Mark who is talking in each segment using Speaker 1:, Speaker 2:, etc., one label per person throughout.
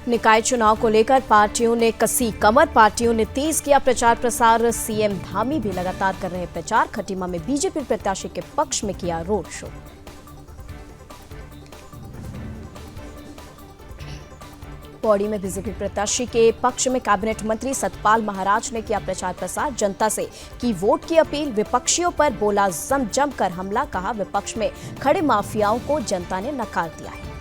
Speaker 1: निकाय चुनाव को लेकर पार्टियों ने कसी कमर, पार्टियों ने तेज किया प्रचार प्रसार। सीएम धामी भी लगातार कर रहे प्रचार। खटीमा में बीजेपी प्रत्याशी के पक्ष में किया रोड शो। पौड़ी में बीजेपी प्रत्याशी के पक्ष में कैबिनेट मंत्री सतपाल महाराज ने किया प्रचार प्रसार। जनता से की वोट की अपील। विपक्षियों पर बोला जमकर हमला। कहा विपक्ष में खड़े माफियाओं को जनता ने नकार दिया है।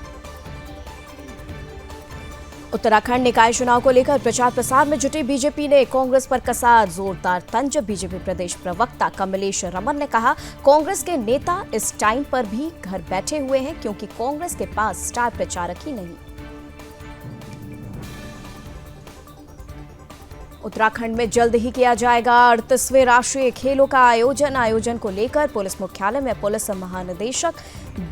Speaker 1: उत्तराखंड निकाय चुनाव को लेकर प्रचार प्रसार में जुटी बीजेपी ने कांग्रेस पर कसा जोरदार तंज। बीजेपी प्रदेश प्रवक्ता कमलेश रमन ने कहा कांग्रेस के नेता इस टाइम पर भी घर बैठे हुए हैं क्योंकि कांग्रेस के पास स्टार प्रचारक ही नहीं। उत्तराखंड में जल्द ही किया जाएगा 38वें राष्ट्रीय खेलों का आयोजन को लेकर पुलिस मुख्यालय में पुलिस महानिदेशक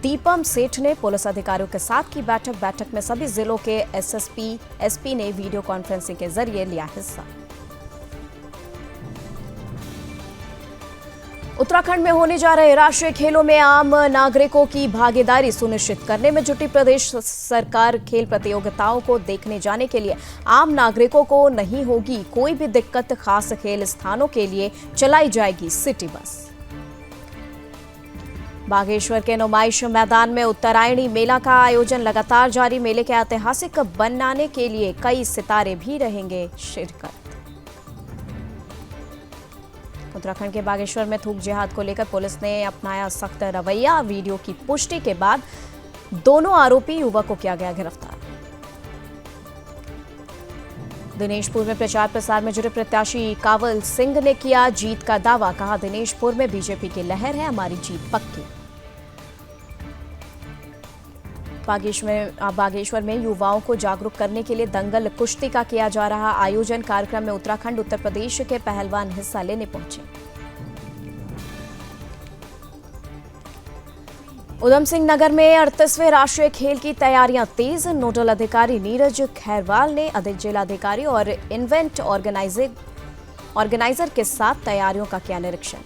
Speaker 1: दीपम सेठ ने पुलिस अधिकारियों के साथ की बैठक में सभी जिलों के एसपी ने वीडियो कॉन्फ्रेंसिंग के जरिए लिया हिस्सा। उत्तराखंड में होने जा रहे राष्ट्रीय खेलों में आम नागरिकों की भागीदारी सुनिश्चित करने में जुटी प्रदेश सरकार। खेल प्रतियोगिताओं को देखने जाने के लिए आम नागरिकों को नहीं होगी कोई भी दिक्कत। खास खेल स्थानों के लिए चलाई जाएगी सिटी बस। बागेश्वर के नुमाइश मैदान में उत्तरायणी मेला का आयोजन लगातार जारी। मेले के ऐतिहासिक बनाने के लिए कई सितारे भी रहेंगे शिरकत। उत्तराखंड के बागेश्वर में थूक जिहाद को लेकर पुलिस ने अपनाया सख्त रवैया। वीडियो की पुष्टि के बाद दोनों आरोपी युवक को किया गया गिरफ्तार। दिनेशपुर में प्रचार प्रसार में जुड़े प्रत्याशी कावल सिंह ने किया जीत का दावा। कहा दिनेशपुर में बीजेपी की लहर है, हमारी जीत पक्की। बागेश्वर में युवाओं को जागरूक करने के लिए दंगल कुश्ती का किया जा रहा आयोजन। कार्यक्रम में उत्तराखंड उत्तर प्रदेश के पहलवान हिस्सा लेने पहुंचे। उधम सिंह नगर में 38वें राष्ट्रीय खेल की तैयारियां तेज। नोडल अधिकारी नीरज खैरवाल ने अधिक जिलाधिकारी और इवेंट ऑर्गेनाइजर के साथ तैयारियों का किया निरीक्षण।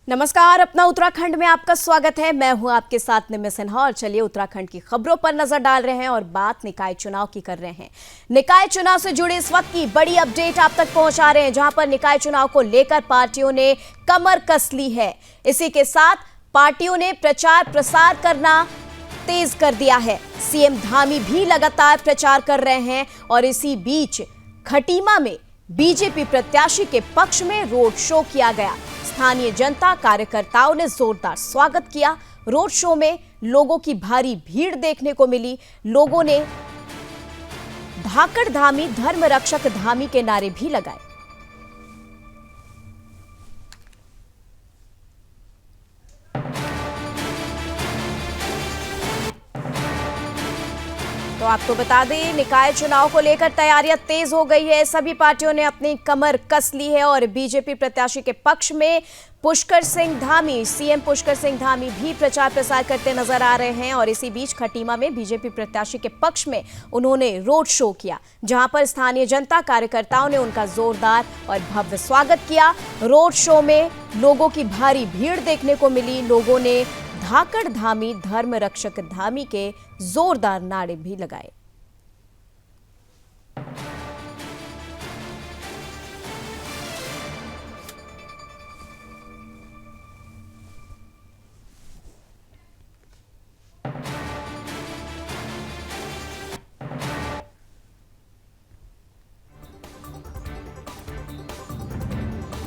Speaker 1: नमस्कार, अपना उत्तराखंड में आपका स्वागत है। मैं हूं आपके साथ निम्मी सिन्हा और चलिए उत्तराखंड की खबरों पर नजर डाल रहे हैं और बात निकाय चुनाव की कर रहे हैं। निकाय चुनाव से जुड़ी इस वक्त की बड़ी अपडेट आप तक पहुंचा रहे हैं, जहां पर निकाय चुनाव को लेकर पार्टियों ने कमर कस ली है। इसी के साथ पार्टियों ने प्रचार प्रसार करना तेज कर दिया है। सीएम धामी भी लगातार प्रचार कर रहे हैं और इसी बीच खटीमा में बीजेपी प्रत्याशी के पक्ष में रोड शो किया गया। स्थानीय जनता कार्यकर्ताओं ने जोरदार स्वागत किया। रोड शो में लोगों की भारी भीड़ देखने को मिली। लोगों ने धाकड़ धामी धर्म रक्षक धामी के नारे भी लगाए। तो आपको बता दें निकाय चुनाव को लेकर तैयारियां तेज हो गई है। सभी पार्टियों ने अपनी कमर कस ली है और बीजेपी प्रत्याशी के पक्ष में पुष्कर सिंह धामी, सीएम पुष्कर सिंह धामी भी प्रचार प्रसार करते नजर आ रहे हैं। और इसी बीच खटीमा में बीजेपी प्रत्याशी के पक्ष में उन्होंने रोड शो किया, जहां पर स्थानीय जनता कार्यकर्ताओं ने उनका जोरदार और भव्य स्वागत किया। रोड शो में लोगों की भारी भीड़ देखने को मिली। लोगों ने धाकड़ धामी धर्म रक्षक धामी के जोरदार नारे भी लगाए।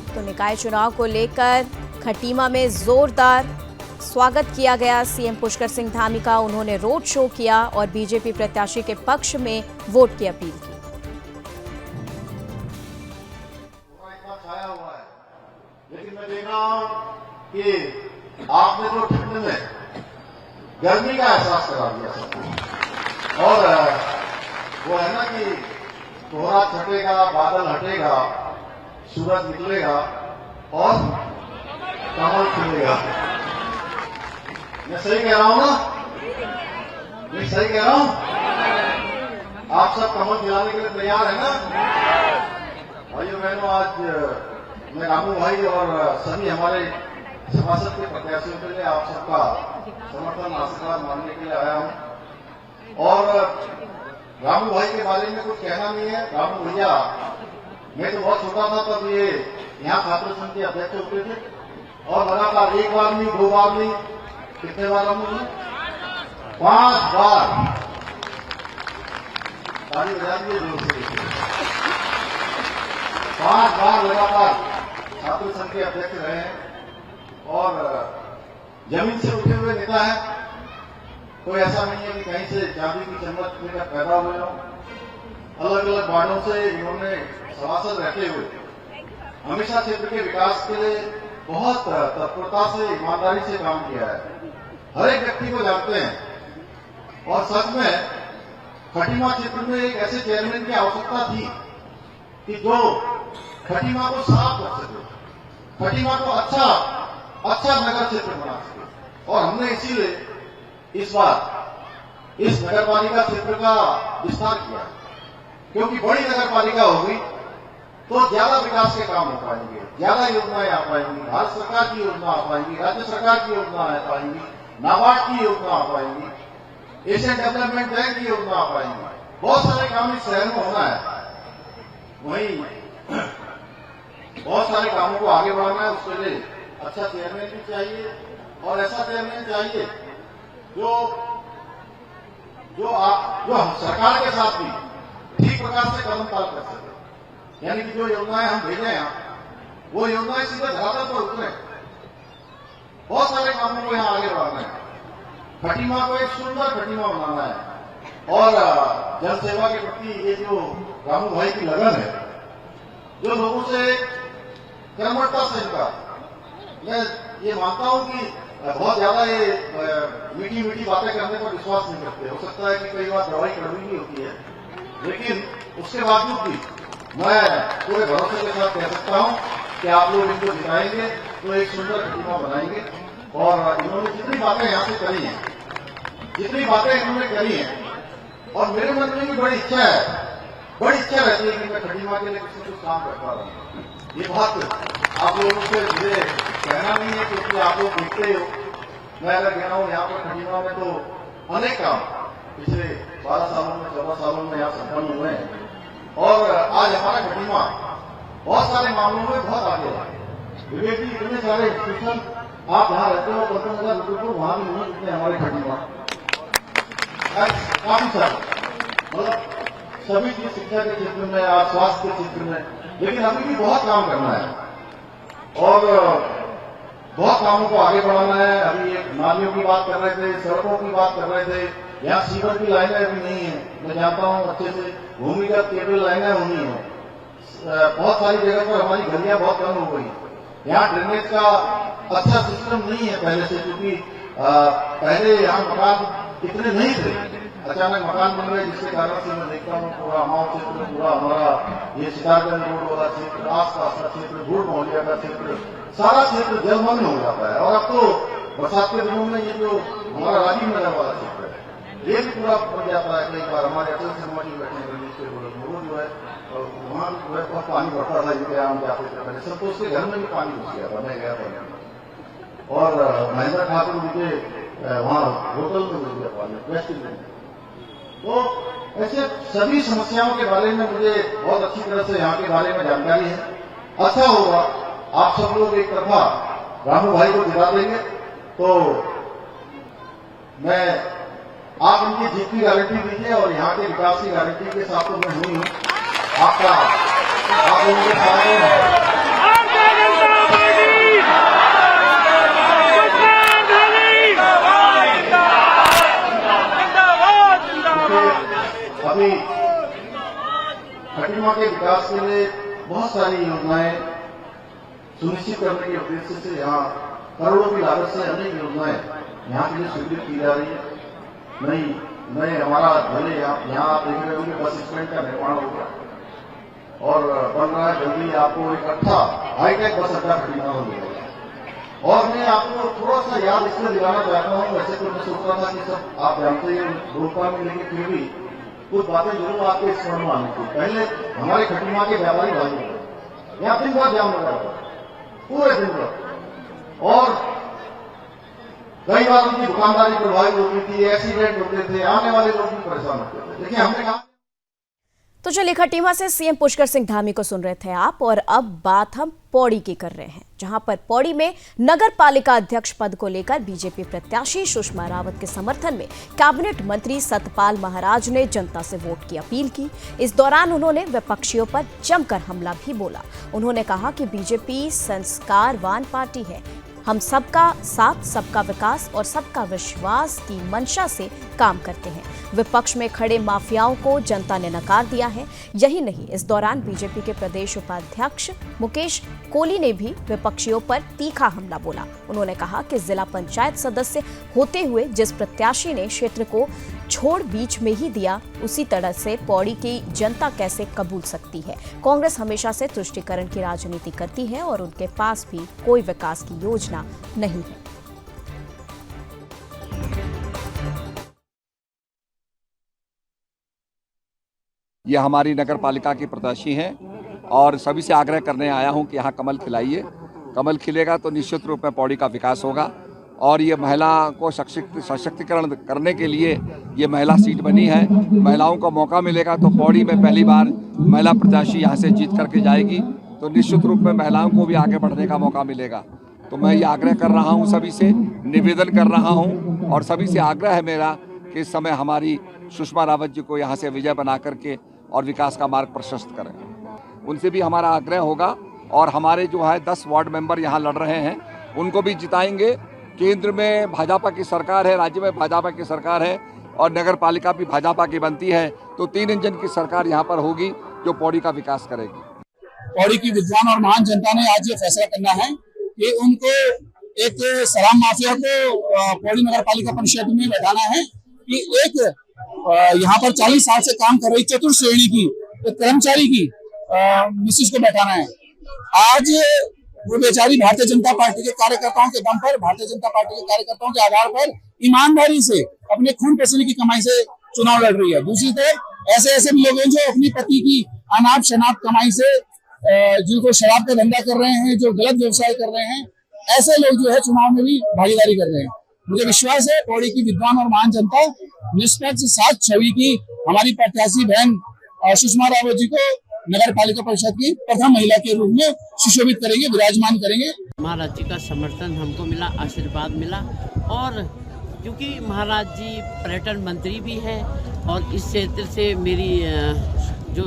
Speaker 1: तो निकाय चुनाव को लेकर खटीमा में जोरदार स्वागत किया गया सीएम पुष्कर सिंह धामी का। उन्होंने रोड शो किया और बीजेपी प्रत्याशी के पक्ष में वोट की अपील की।
Speaker 2: छाया हुआ है, लेकिन मैं देख रहा हूं कि आपने जो ठंड में गर्मी का एहसास करा दिया सबको। और वो है ना कि कोहरा छटेगा, बादल हटेगा, सूरज निकलेगा और कमल खिलेगा। मैं सही कह रहा हूं ना? मैं सही कह रहा हूं? आप सब कमल खिलाने के लिए तैयार है ना? भाइयों बहनों, आज मैं रामू भाई और सभी हमारे सभासद के प्रत्याशियों के लिए आप सबका समर्थन आशीर्वाद मांगने के लिए आया हूं। और रामू भाई के बारे में कुछ कहना नहीं है। रामू भैया, मैं तो बहुत छोटा था तब ये यहाँ छात्र संघ के अध्यक्ष होते थे और लगातार एक बार नहीं, दो बार नहीं, कितने बार रामू जी? 5 बार। ताली बजा दिए जोर से। 5 बार लगातार छात्र संघ के अध्यक्ष रहे हैं और जमीन से उठे हुए नेता है। कोई ऐसा नहीं है कि कहीं से चांदी की चम्मच लेकर पैदा हुए हो। अलग अलग वार्डों से इन्होंने सभासद रहते हुए हमेशा क्षेत्र के विकास के लिए बहुत तत्परता से, ईमानदारी से काम किया है। हर एक व्यक्ति को जानते हैं और सच में खटीमा क्षेत्र में एक ऐसे चेयरमैन की आवश्यकता थी कि जो खटीमा को साफ कर सके, खटीमा को अच्छा नगर क्षेत्र बना सके। और हमने इसीलिए इस बार इस नगर पालिका क्षेत्र का विस्तार किया, क्योंकि बड़ी नगर पालिका होगी तो ज्यादा विकास के काम हो पाएंगे, ज्यादा योजनाएं आ पाएंगी, भारत सरकार की योजना आ पाएंगी, राज्य सरकार की योजना आ पाएंगी, नाबार्ड की योजना आ पाएंगी, एशियन डेवलपमेंट बैंक की योजना आ पाएंगी। बहुत सारे काम इस शहर में होना है। वहीं बहुत सारे कामों को आगे बढ़ाना है। उसके लिए अच्छा चेयरमैन भी चाहिए और ऐसा चेयरमैन चाहिए जो सरकार के साथ भी ठीक प्रकार से कदम ताल कर सके। यानी कि जो योजनाएं हम भेजे हैं वो योजनाएं सीधे धरातल पर उतरे। बहुत सारे कामों को यहाँ आगे बढ़ाना है। खटीमा को एक सुंदर खटीमा बनाना है और जन सेवा के प्रति ये जो रामू भाई की लगन है, जो लोगों से कर्मठता से इनका, मैं ये मानता हूं कि बहुत ज्यादा ये मीठी मीठी बातें करने पर विश्वास नहीं करते। हो सकता है कि कई बार दवाई कड़वी भी होती है, लेकिन उसके बावजूद भी मैं पूरे भरोसे के साथ कह सकता हूं कि आप लोग इनको जिताएंगे तो एक सुंदर खटीमा बनाएंगे। और इन्होंने जितनी बातें यहाँ से करी हैं, जितनी बातें इन्होंने करी हैं, और मेरे मन में भी बड़ी इच्छा रहती है कि मैं खटीमा के लिए कुछ न कुछ काम करता रहूं। ये बात आप लोगों से मुझे कहना नहीं है, क्योंकि आप लोग देखते हो। मैं अगर गया हूं यहाँ पर खटीमा में तो अनेक काम पिछले 12 सालों में, 14 सालों में यहाँ संपन्न हुए हैं और आज हमारा खटीमा बहुत सारे मामलों में बहुत आगे है। विवेक जी, इतने सारे इंस्टीट्यूशन आप जहाँ रहते हो, 15,000 रुपये वहां भी नहीं जितने हमारे खटीमा, काफी सारे, मतलब सभी चीज, शिक्षा के क्षेत्र में, स्वास्थ्य के क्षेत्र में। लेकिन अभी भी बहुत काम करना है और बहुत कामों को आगे बढ़ाना है। अभी एक नालियों की बात कर रहे थे, सड़कों की बात कर रहे थे। यहाँ सीवर की लाइनें अभी नहीं है, मैं जानता हूँ अच्छे से। भूमिगत केबल लाइनें होनी है। बहुत सारी जगह पर हमारी गलियां बहुत कम हो गई। यहाँ ड्रेनेज का अच्छा सिस्टम नहीं है पहले से, क्योंकि पहले यहाँ मकान इतने नहीं थे। अचानक मकान बन गए, जिसके कारण से मैं देखता हूँ पूरा हमारा क्षेत्र, पूरा हमारा ये सितारगंज रोड वाला क्षेत्र, आसपास का क्षेत्र, भूड़ मोहलिया का क्षेत्र, सारा क्षेत्र जलमग्न हो जाता है। और अब तो बरसात के दिनों में ये जो हमारा राजीव नगर वाला क्षेत्र है, ये भी पूरा बन जाता है। कई बार हमारे अटल शर्मा जी बैठे हैं वो जो है, वहां जो है बहुत पानी भरता था, जिनके आम जाते थे पहले सब, तो उसके घर में भी पानी घुस गया था। मैं गया था और महेंद्र ठाकुर जी के वहां होटल में घुस गया पानी, वेस्ट में। तो ऐसे सभी समस्याओं के बारे में मुझे बहुत अच्छी तरह से यहाँ के बारे में जानकारी है। अच्छा होगा आप सब लोग एक तरफा रामू भाई को जिता देंगे तो मैं, आप इनकी जीत की गारंटी दीजिए और यहाँ के विकास की गारंटी के साथ तो मैं हुई हूँ। आपका आप लोगों के साथ अभी खटीमा के विकास के लिए बहुत सारी योजनाएं सुनिश्चित करने के उद्देश्य से यहाँ करोड़ों की लागत से अनेक योजनाएं यहाँ के लिए स्वीकृत की जा रही है। नई हमारा भले यहाँ आप देख रहे होंगे बस स्टैंड का निर्माण होगा और बन रहा है जल्दी। आपको एक अच्छा हाईटेक बस अड्डा खटीमा हो जाएगा। और मैं आपको थोड़ा सा याद इसलिए दिलाना चाहता हूँ, वैसे तो मैं सोच रहा था कि सब आप जानते हैं रोकता में, लेकिन फिर भी कुछ बातें जरूर आपके स्मरण में आनी थी। पहले हमारे खटीमा के व्यापारी भाई यहाँ दिन भर जाम लगा हुआ है, पूरे दिन भर। और कई बार उनकी दुकानदारी प्रभावित होती थी, एक्सीडेंट होते थे, आने वाले लोग भी परेशान होते थे। देखिए हमने कहा।
Speaker 1: तो चलिए खटीमा से सीएम पुष्कर सिंह धामी को सुन रहे थे आप, और अब बात हम पौड़ी की कर रहे हैं, जहां पर पौड़ी में नगर पालिका अध्यक्ष पद को लेकर बीजेपी प्रत्याशी सुषमा रावत के समर्थन में कैबिनेट मंत्री सतपाल महाराज ने जनता से वोट की अपील की। इस दौरान उन्होंने विपक्षियों पर जमकर हमला भी बोला। उन्होंने कहा कि बीजेपी संस्कारवान पार्टी है, हम सबका साथ, सबका विकास और सबका विश्वास की मंशा से काम करते हैं। विपक्ष में खड़े माफियाओं को जनता ने नकार दिया है। यही नहीं, इस दौरान बीजेपी के प्रदेश उपाध्यक्ष मुकेश कोहली ने भी विपक्षियों पर तीखा हमला बोला। उन्होंने कहा कि जिला पंचायत सदस्य होते हुए जिस प्रत्याशी ने क्षेत्र को छोड़ बीच में ही दिया, उसी तरह से पौड़ी की जनता कैसे कबूल सकती है। कांग्रेस हमेशा से तुष्टीकरण की राजनीति करती है और उनके पास भी कोई विकास की योजना नहीं है।
Speaker 3: ये हमारी नगर पालिका की प्रत्याशी हैं और सभी से आग्रह करने आया हूं कि यहाँ कमल खिलाइए। कमल खिलेगा तो निश्चित रूप में पौड़ी का विकास होगा और ये महिला को सशक्तिकरण करने के लिए ये महिला सीट बनी है। महिलाओं को मौका मिलेगा तो पौड़ी में पहली बार महिला प्रत्याशी यहाँ से जीत करके जाएगी, तो निश्चित रूप में महिलाओं को भी आगे बढ़ने का मौका मिलेगा। तो मैं ये आग्रह कर रहा हूँ, सभी से निवेदन कर रहा हूँ और सभी से आग्रह है मेरा कि इस समय हमारी सुषमा रावत जी को यहाँ से विजय बना करके और विकास का मार्ग प्रशस्त करें। उनसे भी हमारा आग्रह होगा और हमारे जो है 10 वार्ड मेंबर यहाँ लड़ रहे हैं उनको भी जिताएंगे। केंद्र में भाजपा की सरकार है, राज्य में भाजपा की सरकार है और नगर पालिका भी भाजपा की बनती है, तो 3 इंजन की सरकार यहाँ पर होगी जो पौड़ी का विकास करेगी।
Speaker 4: पौड़ी की विद्वान और महान जनता ने आज ये फैसला करना है कि उनको एक शराब माफिया को पौड़ी नगर पालिका परिषद में बैठाना है कि एक यहाँ पर 40 साल से काम कर रही चतुर्थ श्रेणी की कर्मचारी की मिसेस को बैठाना है। आज वो बेचारी भारतीय जनता पार्टी के कार्यकर्ताओं के दम पर, भारतीय जनता पार्टी के कार्यकर्ताओं के आधार पर ईमानदारी से अपने खून पसीने की कमाई से चुनाव लड़ रही है। दूसरी तरफ ऐसे भी लोग हैं जो अपनी पति की अनाप शनाप कमाई से, जिनको शराब का धंधा कर रहे हैं, जो गलत व्यवसाय कर रहे हैं, ऐसे लोग जो है चुनाव में भी भागीदारी कर रहे हैं। मुझे विश्वास है पौड़ी की विद्वान और महान जनता निष्पक्ष सात छवि की हमारी प्रत्याशी बहन सुषमा रावत जी को नगर पालिका परिषद की प्रथम महिला के रूप में सुशोभित करेंगे, विराजमान करेंगे।
Speaker 5: महाराज जी का समर्थन हमको मिला, आशीर्वाद मिला, और क्योंकि महाराज जी पर्यटन मंत्री भी हैं और इस क्षेत्र से मेरी जो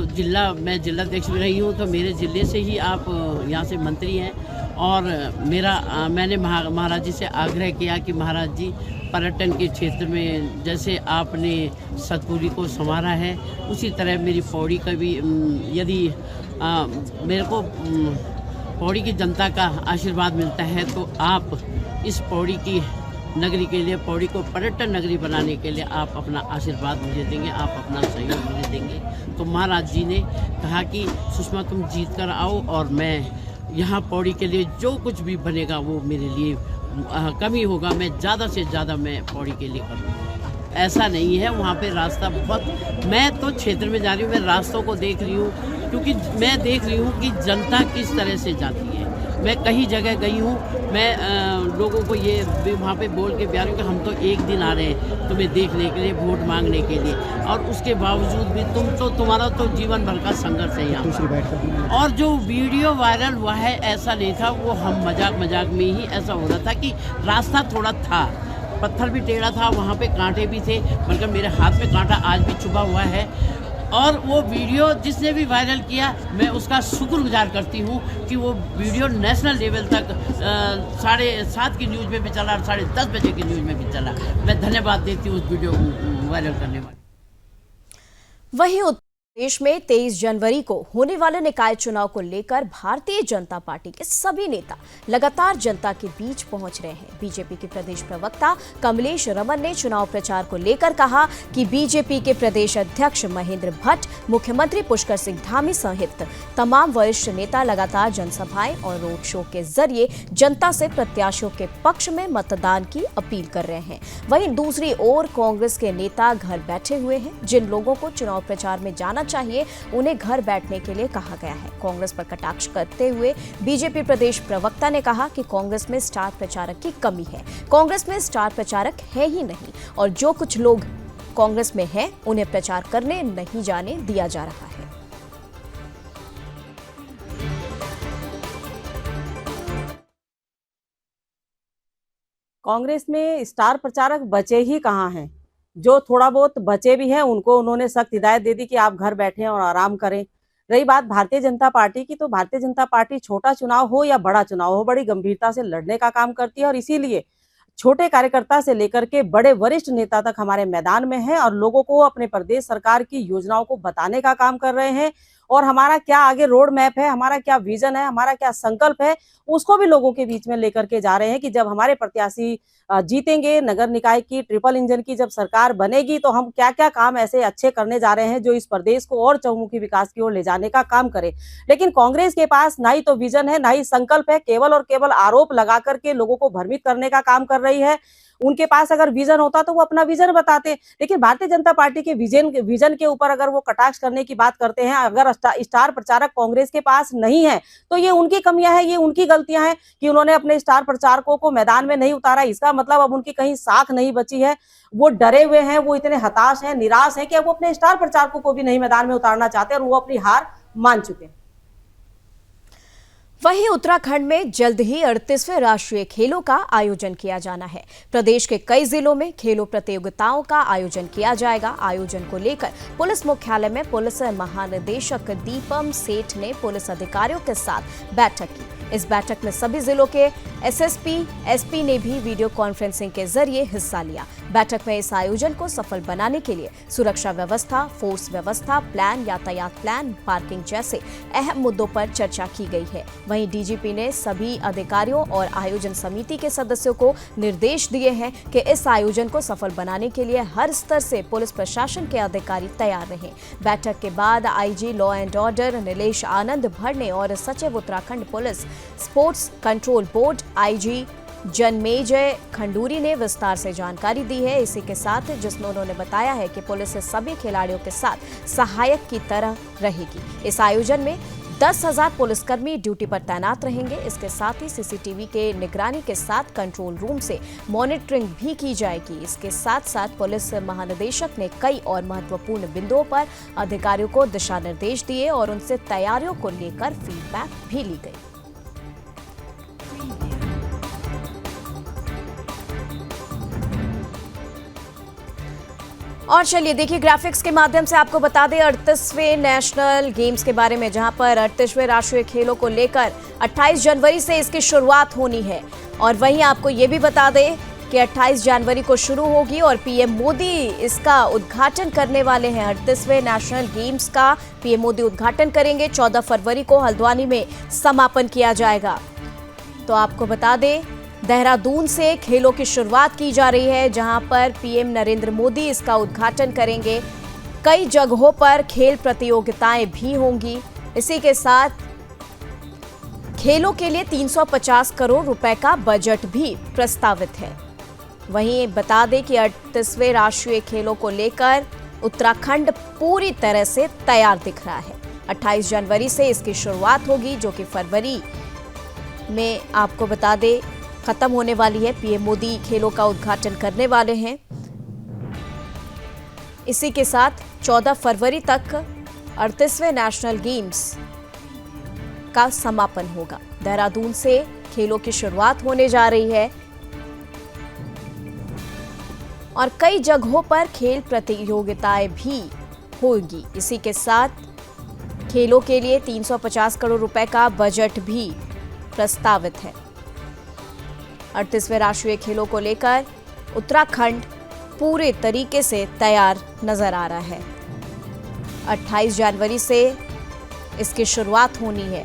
Speaker 5: मैं जिलाध्यक्ष भी रही हूँ, तो मेरे जिले से ही आप यहाँ से मंत्री हैं और मैंने महाराज जी से आग्रह किया कि महाराज जी पर्यटन के क्षेत्र में जैसे आपने सतपुरी को संवारा है, उसी तरह मेरी पौड़ी का भी यदि मेरे को पौड़ी की जनता का आशीर्वाद मिलता है तो आप इस पौड़ी की नगरी के लिए, पौड़ी को पर्यटन नगरी बनाने के लिए आप अपना आशीर्वाद मुझे देंगे, आप अपना सहयोग मुझे देंगे। तो महाराज जी ने कहा कि सुषमा तुम जीत कर आओ और मैं यहाँ पौड़ी के लिए जो कुछ भी बनेगा वो मेरे लिए कमी होगा, मैं ज़्यादा से ज़्यादा मैं पौड़ी के लिए करूँगा। ऐसा नहीं है, वहाँ पे रास्ता बहुत, मैं तो क्षेत्र में जा रही हूँ, मैं रास्तों को देख रही हूँ, क्योंकि मैं देख रही हूँ कि जनता किस तरह से जाती है। मैं कई जगह गई हूँ, मैं लोगों को ये वहाँ पे बोल के बयान कि हम तो एक दिन आ रहे हैं तुम्हें देखने के लिए, वोट मांगने के लिए, और उसके बावजूद भी तुम्हारा तो जीवन भर का संघर्ष है यहाँ। और जो वीडियो वायरल हुआ है ऐसा नहीं था, वो हम मजाक में ही ऐसा हो रहा था कि रास्ता थोड़ा था, पत्थर भी टेढ़ा था, वहाँ पे कांटे भी थे, बल्कि मेरे हाथ में कांटा आज भी चुभा हुआ है। और वो वीडियो जिसने भी वायरल किया, मैं उसका शुक्रगुजार करती हूँ कि वो वीडियो नेशनल लेवल तक 7:30 की न्यूज़ में भी चला और 10:30 बजे की न्यूज़ में भी चला। मैं धन्यवाद देती हूँ उस वीडियो वायरल करने वाले।
Speaker 1: वहीं उत्तर प्रदेश में 23 जनवरी को होने वाले निकाय चुनाव को लेकर भारतीय जनता पार्टी के सभी नेता लगातार जनता के बीच पहुंच रहे हैं। बीजेपी के प्रदेश प्रवक्ता कमलेश रमन ने चुनाव प्रचार को लेकर कहा कि बीजेपी के प्रदेश अध्यक्ष महेंद्र भट्ट, मुख्यमंत्री पुष्कर सिंह धामी सहित तमाम वरिष्ठ नेता लगातार जनसभाएं और रोड शो के जरिए जनता से प्रत्याशियों के पक्ष में मतदान की अपील कर रहे हैं। वहीं दूसरी ओर कांग्रेस के नेता घर बैठे हुए हैं। जिन लोगों को चुनाव प्रचार में जाना चाहिए, उन्हें घर बैठने के लिए कहा गया है। कांग्रेस पर कटाक्ष करते हुए बीजेपी प्रदेश प्रवक्ता ने कहा कि कांग्रेस में स्टार प्रचारक की कमी है। कांग्रेस में स्टार प्रचारक है ही नहीं और जो कुछ लोग कांग्रेस में हैं उन्हें प्रचार करने नहीं जाने दिया जा रहा है।
Speaker 6: कांग्रेस में स्टार प्रचारक बचे ही कहाँ हैं। जो थोड़ा बहुत बचे भी हैं उनको उन्होंने सख्त हिदायत दे दी कि आप घर बैठें और आराम करें। रही बात भारतीय जनता पार्टी की, तो भारतीय जनता पार्टी छोटा चुनाव हो या बड़ा चुनाव हो, बड़ी गंभीरता से लड़ने का काम करती है और इसीलिए छोटे कार्यकर्ता से लेकर के बड़े वरिष्ठ नेता तक हमारे मैदान में हैं और लोगों को अपने प्रदेश सरकार की योजनाओं को बताने का काम कर रहे हैं और हमारा क्या आगे रोड मैप है, हमारा क्या विजन है, हमारा क्या संकल्प है, उसको भी लोगों के बीच में लेकर के जा रहे हैं कि जब हमारे प्रत्याशी जीतेंगे, नगर निकाय की ट्रिपल इंजन की जब सरकार बनेगी तो हम क्या क्या काम ऐसे अच्छे करने जा रहे हैं जो इस प्रदेश को और चहुमुखी विकास की ओर ले जाने का काम करे। लेकिन कांग्रेस के पास ना ही तो विजन है, ना ही संकल्प है, केवल और केवल आरोप लगा करके लोगों को भ्रमित करने का काम कर रही है। उनके पास अगर विजन होता तो वो अपना विजन बताते, लेकिन भारतीय जनता पार्टी के विजन के ऊपर अगर वो कटाक्ष करने की बात करते हैं, अगर स्टार प्रचारक कांग्रेस के पास नहीं है तो ये उनकी कमियां हैं, ये उनकी गलतियां हैं कि उन्होंने अपने स्टार प्रचारकों को मैदान में नहीं उतारा। इसका मतलब अब उनकी कहीं साख नहीं बची है, वो डरे हुए हैं, वो इतने हताश हैं, निराश हैं कि अब वो अपने स्टार प्रचारकों को भी नहीं मैदान में उतारना चाहते और वो अपनी हार मान चुके हैं।
Speaker 1: वहीं उत्तराखंड में जल्द ही 38वें राष्ट्रीय खेलों का आयोजन किया जाना है। प्रदेश के कई जिलों में खेलों प्रतियोगिताओं का आयोजन किया जाएगा। आयोजन को लेकर पुलिस मुख्यालय में पुलिस महानिदेशक दीपम सेठ ने पुलिस अधिकारियों के साथ बैठक की। इस बैठक में सभी जिलों के एसएसपी, एसपी ने भी वीडियो कॉन्फ्रेंसिंग के जरिए हिस्सा लिया। बैठक में इस आयोजन को सफल बनाने के लिए सुरक्षा व्यवस्था, फोर्स व्यवस्था, प्लान, यातायात प्लान, पार्किंग जैसे अहम मुद्दों पर चर्चा की गई है। वहीं डीजीपी ने सभी अधिकारियों और आयोजन समिति के सदस्यों को निर्देश दिए हैं कि इस आयोजन को सफल बनाने के लिए हर स्तर से पुलिस प्रशासन के अधिकारी तैयार रहें। बैठक के बाद IG law and order Nilesh Anand Bharne और सचिव Uttarakhand police sports control board IG Janmejay Khanduri ने विस्तार से जानकारी दी है। इसी के साथ जिसमें उन्होंने बताया है कि पुलिस सभी खिलाड़ियों के साथ सहायक की तरह रहेगी। इस आयोजन में 10,000 पुलिसकर्मी ड्यूटी पर तैनात रहेंगे। इसके साथ ही सीसीटीवी के निगरानी के साथ कंट्रोल रूम से मॉनिटरिंग भी की जाएगी। इसके साथ साथ पुलिस महानिदेशक ने कई और महत्वपूर्ण बिंदुओं पर अधिकारियों को दिशा निर्देश दिए और उनसे तैयारियों को लेकर फीडबैक भी ली गई। और चलिए देखिए ग्राफिक्स के माध्यम से आपको बता दें 38वें नेशनल गेम्स के बारे में, जहां पर 38वें राष्ट्रीय खेलों को लेकर 28 जनवरी से इसकी शुरुआत होनी है। और वहीं आपको ये भी बता दें कि 28 जनवरी को शुरू होगी और पीएम मोदी इसका उद्घाटन करने वाले हैं। 38वें नेशनल गेम्स का पीएम मोदी उद्घाटन करेंगे। 14 फरवरी को हल्द्वानी में समापन किया जाएगा। तो आपको बता दें देहरादून से खेलों की शुरुआत की जा रही है, जहां पर पीएम नरेंद्र मोदी इसका उद्घाटन करेंगे। कई जगहों पर खेल प्रतियोगिताएं भी होंगी। इसी के साथ खेलों के लिए 350 करोड़ रुपए का बजट भी प्रस्तावित है। वहीं बता दें कि 38वें राष्ट्रीय खेलों को लेकर उत्तराखंड पूरी तरह से तैयार दिख रहा है। 28 जनवरी से इसकी शुरुआत होगी, जो कि फरवरी में आपको बता दें खत्म होने वाली है। पीएम मोदी खेलों का उद्घाटन करने वाले हैं। इसी के साथ 14 फरवरी तक 38वें नेशनल गेम्स का समापन होगा। देहरादून से खेलों की शुरुआत होने जा रही है और कई जगहों पर खेल प्रतियोगिताएं भी होगी। इसी के साथ खेलों के लिए 350 करोड़ रुपए का बजट भी प्रस्तावित है। 38वें राष्ट्रीय खेलों को लेकर उत्तराखंड पूरे तरीके से तैयार नजर आ रहा है। 28 जनवरी से इसकी शुरुआत होनी है।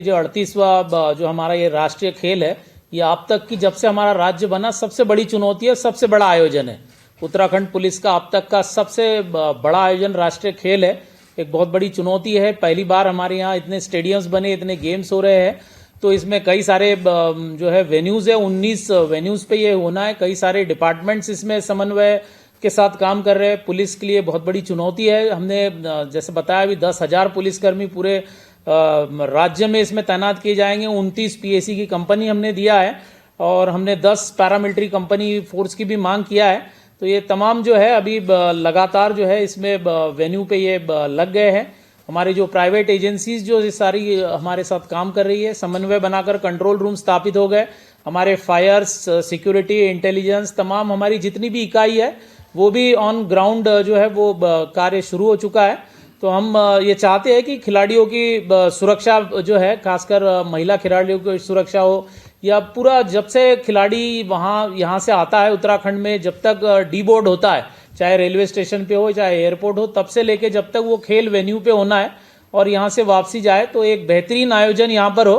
Speaker 7: जो 38वां जो हमारा ये राष्ट्रीय खेल है, ये अब तक की जब से हमारा राज्य बना सबसे बड़ी चुनौती है, सबसे बड़ा आयोजन है। उत्तराखंड पुलिस का अब तक का सबसे बड़ा आयोजन राष्ट्रीय खेल है। एक बहुत बड़ी चुनौती है। पहली बार हमारे यहाँ इतने स्टेडियम्स बने, इतने गेम्स हो रहे हैं, तो इसमें कई सारे जो है वेन्यूज़ है, 19 वेन्यूज़ पे ये होना है। कई सारे डिपार्टमेंट्स इसमें समन्वय के साथ काम कर रहे हैं। पुलिस के लिए बहुत बड़ी चुनौती है। हमने जैसे बताया अभी 10,000 पुलिसकर्मी पूरे राज्य में इसमें तैनात किए जाएंगे। 29 पीएसी की कंपनी हमने दिया है और हमने 10 पैरामिलिट्री कंपनी फोर्स की भी मांग किया है। तो ये तमाम जो है अभी लगातार जो है इसमें वेन्यू पे ये लग गए हैं। हमारी जो प्राइवेट एजेंसीज जो सारी हमारे साथ काम कर रही है, समन्वय बनाकर कंट्रोल रूम स्थापित हो गए। हमारे फायर्स, सिक्योरिटी, इंटेलिजेंस, तमाम हमारी जितनी भी इकाई है वो भी ऑन ग्राउंड जो है वो कार्य शुरू हो चुका है। तो हम ये चाहते हैं कि खिलाड़ियों की सुरक्षा जो है, खासकर महिला खिलाड़ियों की सुरक्षा हो, या पूरा जब से खिलाड़ी यहाँ से आता है उत्तराखंड में, जब तक डी बोर्ड होता है, चाहे रेलवे स्टेशन पे हो चाहे एयरपोर्ट हो, तब से लेके जब तक वो खेल वेन्यू पे होना है और यहाँ से वापसी जाए, तो एक बेहतरीन आयोजन यहाँ पर हो,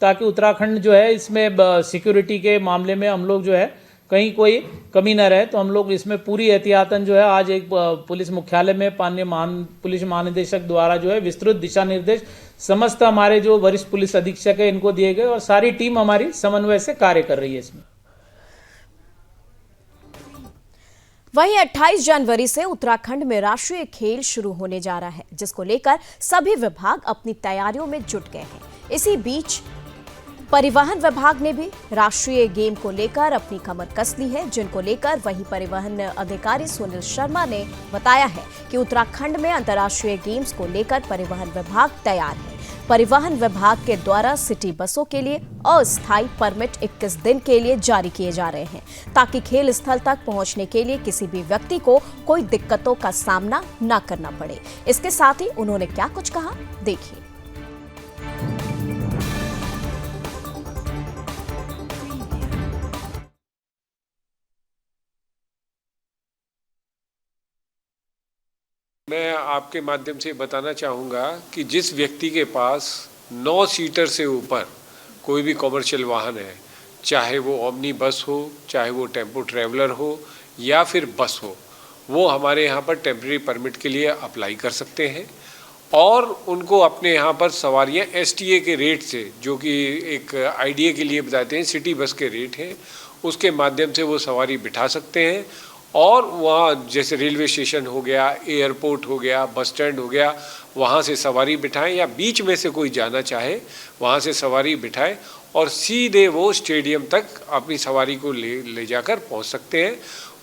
Speaker 7: ताकि उत्तराखंड जो है इसमें सिक्योरिटी के मामले में हम लोग जो है कहीं कोई कमी न रहे। तो हम लोग इसमें पूरी एहतियातन जो है आज एक पुलिस मुख्यालय में माननीय पुलिस महानिदेशक द्वारा जो है विस्तृत दिशा निर्देश समस्त हमारे जो वरिष्ठ पुलिस अधीक्षक है इनको दिए गए और सारी टीम हमारी समन्वय से कार्य कर रही है इसमें।
Speaker 1: वहीं 28 जनवरी से उत्तराखंड में राष्ट्रीय खेल शुरू होने जा रहा है, जिसको लेकर सभी विभाग अपनी तैयारियों में जुट गए हैं। इसी बीच परिवहन विभाग ने भी राष्ट्रीय गेम को लेकर अपनी कमर कस ली है, जिनको लेकर वही परिवहन अधिकारी सुनील शर्मा ने बताया है कि उत्तराखंड में अंतर्राष्ट्रीय गेम्स को लेकर परिवहन विभाग तैयार है। परिवहन विभाग के द्वारा सिटी बसों के लिए अस्थायी परमिट 21 दिन के लिए जारी किए जा रहे हैं, ताकि खेल स्थल तक पहुंचने के लिए किसी भी व्यक्ति को कोई दिक्कतों का सामना न करना पड़े। इसके साथ ही उन्होंने क्या कुछ कहा, देखिए।
Speaker 8: मैं आपके माध्यम से बताना चाहूँगा कि जिस व्यक्ति के पास 9 सीटर से ऊपर कोई भी कॉमर्शियल वाहन है, चाहे वो ओमनी बस हो, चाहे वो टेम्पो ट्रैवलर हो या फिर बस हो, वो हमारे यहाँ पर टेम्परेरी परमिट के लिए अप्लाई कर सकते हैं और उनको अपने यहाँ पर सवारियाँ एसटीए के रेट से, जो कि एक आईडीए के लिए बताते हैं सिटी बस के रेट हैं, उसके माध्यम से वो सवारी बिठा सकते हैं। और वहाँ जैसे रेलवे स्टेशन हो गया, एयरपोर्ट हो गया, बस स्टैंड हो गया, वहाँ से सवारी बिठाएं, या बीच में से कोई जाना चाहे वहाँ से सवारी बिठाएं और सीधे वो स्टेडियम तक अपनी सवारी को ले जाकर पहुँच सकते हैं।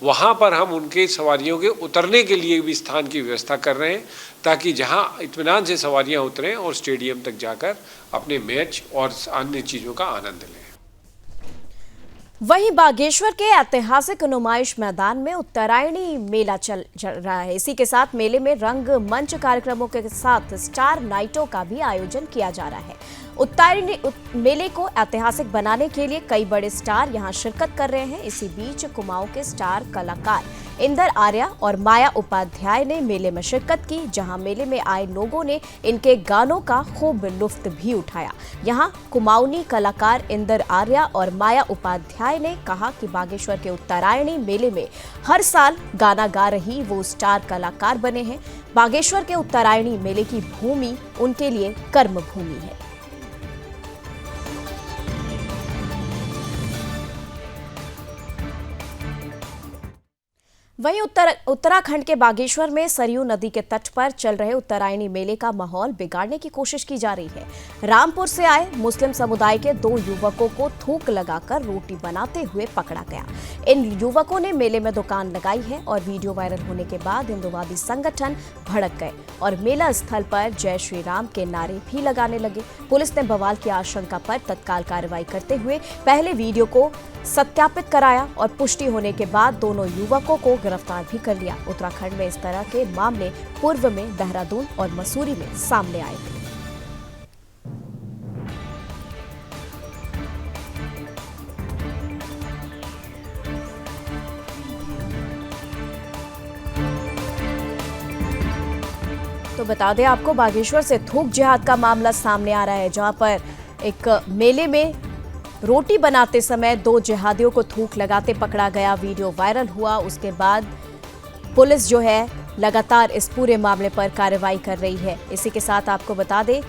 Speaker 8: वहाँ पर हम उनके सवारियों के उतरने के लिए भी स्थान की व्यवस्था कर रहे हैं, ताकि जहाँ इत्मीनान से सवारियाँ उतरें और स्टेडियम तक जाकर अपने मैच और अन्य चीज़ों का आनंद लें।
Speaker 1: वहीं बागेश्वर के ऐतिहासिक नुमाइश मैदान में उत्तरायणी मेला चल रहा है। इसी के साथ मेले में रंग मंच कार्यक्रमों के साथ स्टार नाइटों का भी आयोजन किया जा रहा है। उत्तरायणी मेले को ऐतिहासिक बनाने के लिए कई बड़े स्टार यहां शिरकत कर रहे हैं। इसी बीच कुमाऊं के स्टार कलाकार इंदर आर्या और माया उपाध्याय ने मेले में शिरकत की, जहां मेले में आए लोगों ने इनके गानों का खूब लुत्फ भी उठाया। यहां कुमाऊनी कलाकार इंदर आर्या और माया उपाध्याय ने कहा कि बागेश्वर के उत्तरायणी मेले में हर साल गाना गा रही वो स्टार कलाकार बने हैं। बागेश्वर के उत्तरायणी मेले की भूमि उनके लिए कर्म भूमि है। वहीं उत्तराखंड के बागेश्वर में सरयू नदी के तट पर चल रहे उत्तरायणी मेले का माहौल बिगाड़ने की कोशिश की जा रही है। रामपुर से आए मुस्लिम समुदाय के 2 युवकों को थूक लगाकर रोटी बनाते हुए पकड़ा गया। इन युवकों ने मेले में दुकान लगाई है और वीडियो वायरल होने के बाद हिंदुवादी संगठन भड़क गए और मेला स्थल पर जय श्री राम के नारे भी लगाने लगे। पुलिस ने बवाल की आशंका पर तत्काल कार्रवाई करते हुए पहले वीडियो को सत्यापित कराया और पुष्टि होने के बाद दोनों युवकों को गिरफ्तार भी कर लिया। उत्तराखंड में इस तरह के मामले पूर्व में देहरादून और मसूरी में सामने आए थे। तो बता दें आपको, बागेश्वर से थूक जिहाद का मामला सामने आ रहा है, जहां पर एक मेले में रोटी बनाते समय 2 जिहादियों को थूक लगाते पकड़ा गया। वीडियो वायरल हुआ। उसके बाद पुलिस जो है लगातार इस पूरे मामले पर कार्रवाई कर रही है। इसी के साथ आपको बता दें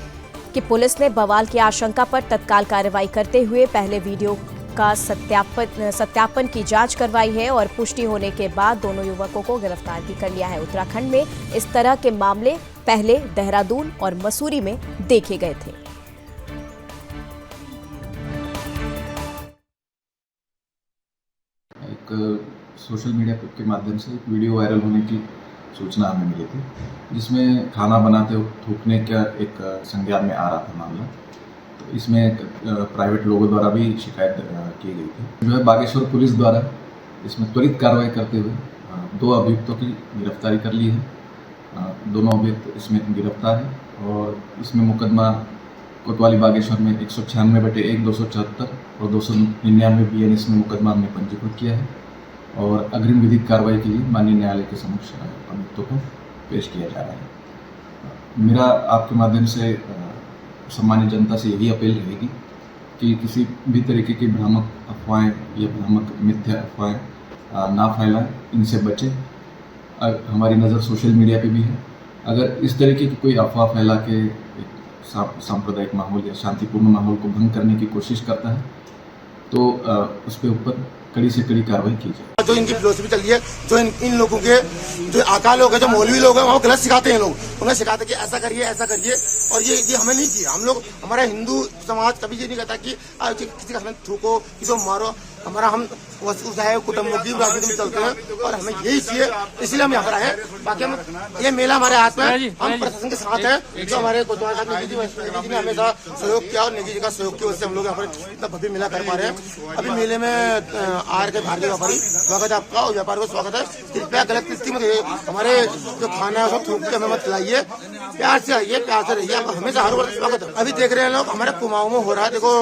Speaker 1: कि पुलिस ने बवाल की आशंका पर तत्काल कार्रवाई करते हुए पहले वीडियो का सत्यापन की जांच करवाई है और पुष्टि होने के बाद दोनों युवकों को गिरफ्तार भी कर लिया है। उत्तराखंड में इस तरह के मामले पहले देहरादून और मसूरी में देखे गए थे।
Speaker 9: एक सोशल मीडिया के माध्यम से एक वीडियो वायरल होने की सूचना हमें मिली थी, जिसमें खाना बनाते वक्त थूकने का एक संज्ञान में आ रहा था मामला। तो इसमें प्राइवेट लोगों द्वारा भी शिकायत की गई थी। जो है बागेश्वर पुलिस द्वारा इसमें त्वरित कार्रवाई करते हुए 2 अभियुक्तों की गिरफ्तारी कर ली है। दोनों अभियुक्त इसमें गिरफ्तार हैं और इसमें मुकदमा कोतवाली बागेश्वर में 196/1 274 और 299 BNS में मुकदमा हमने पंजीकृत किया है और अग्रिम विधिक कार्रवाई के लिए माननीय न्यायालय के समक्ष अभियुक्तों को पेश किया जा रहा है। मेरा आपके माध्यम से सामान्य जनता से यही अपील रहेगी कि किसी भी तरीके की भ्रामक अफवाहें या भ्रामक मिथ्या अफवाहें ना फैलाएं, इनसे बचें। हमारी नज़र सोशल मीडिया पे भी है। अगर इस तरीके की कोई अफवाह फैला के सांप्रदायिक माहौल या शांतिपूर्ण माहौल को भंग करने की कोशिश करता है तो उस पर ऊपर कड़ी से कड़ी कार्रवाई की जाए।
Speaker 10: जो इनकी फिलोसफी चल रही है, जो इन लोगों के जो आका लोग हैं, जो मौलवी लोग हैं, वो गलत सिखाते हैं। लोग उन्हें सिखाते कि ऐसा करिए और ये हमें नहीं किया। हम लोग, हमारा हिंदू समाज कभी ये नहीं कहता कि किसी का हमें थूको, किसी को मारो। हम कुटुंबों की राजनीति में चलते हैं और हमें यही चाहिए, इसलिए हम यहाँ पर आए। बाकी हम ये मेला हमारे हाथ में, हम प्रशासन के साथ है। जो हमारे कोतवाल साहब नेगी जी ने हमेशा सहयोग किया और नेगी जी का सहयोग की वजह से हम लोग यहाँ पर इतना भव्य मेला कर पा रहे हैं। अभी मेले में आर के भारतीय व्यापारी, स्वागत है आपका और व्यापार को स्वागत है। कृपया गलत किस्ती मत, हमारे जो खाना है सब थूक के हमें मत खिलाइए। प्यार से आइए, प्यार से रहिए, आपका हमेशा हर वक्त स्वागत है। अभी देख रहे हैं लोग हमारे कुमाऊं में हो रहा है। देखो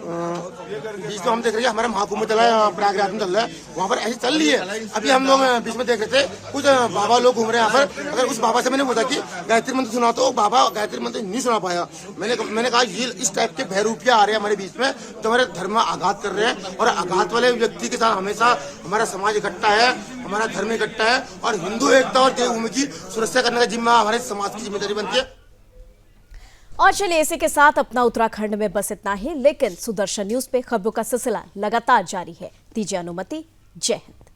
Speaker 10: बीच में हम देख रहे हैं हमारा महाकुंभ चला है, प्रयागराज में चल रहा है, वहाँ पर ऐसी चल रही है। अभी हम लोग बीच में देख रहे थे कुछ बाबा लोग घूम रहे हैं यहाँ पर। अगर उस बाबा से मैंने बोला कि गायत्री मंत्र सुना, तो बाबा गायत्री मंत्र नहीं सुना पाया। मैंने कहा ये इस टाइप के बहरूपिया आ रहे हैं हमारे बीच में, जो हमारे धर्म में आघात कर रहे हैं। और आघात वाले व्यक्ति के साथ हमेशा हमारा समाज इकट्ठा है, हमारा धर्म इकट्ठा है और हिंदू एकता और देवभूमि की सुरक्षा करने का जिम्मा हमारे समाज की जिम्मेदारी बनती है।
Speaker 1: और चलिए इसी के साथ अपना उत्तराखंड में बस इतना ही, लेकिन सुदर्शन न्यूज पे खबरों का सिलसिला लगातार जारी है। दीजिए अनुमति। जय हिंद।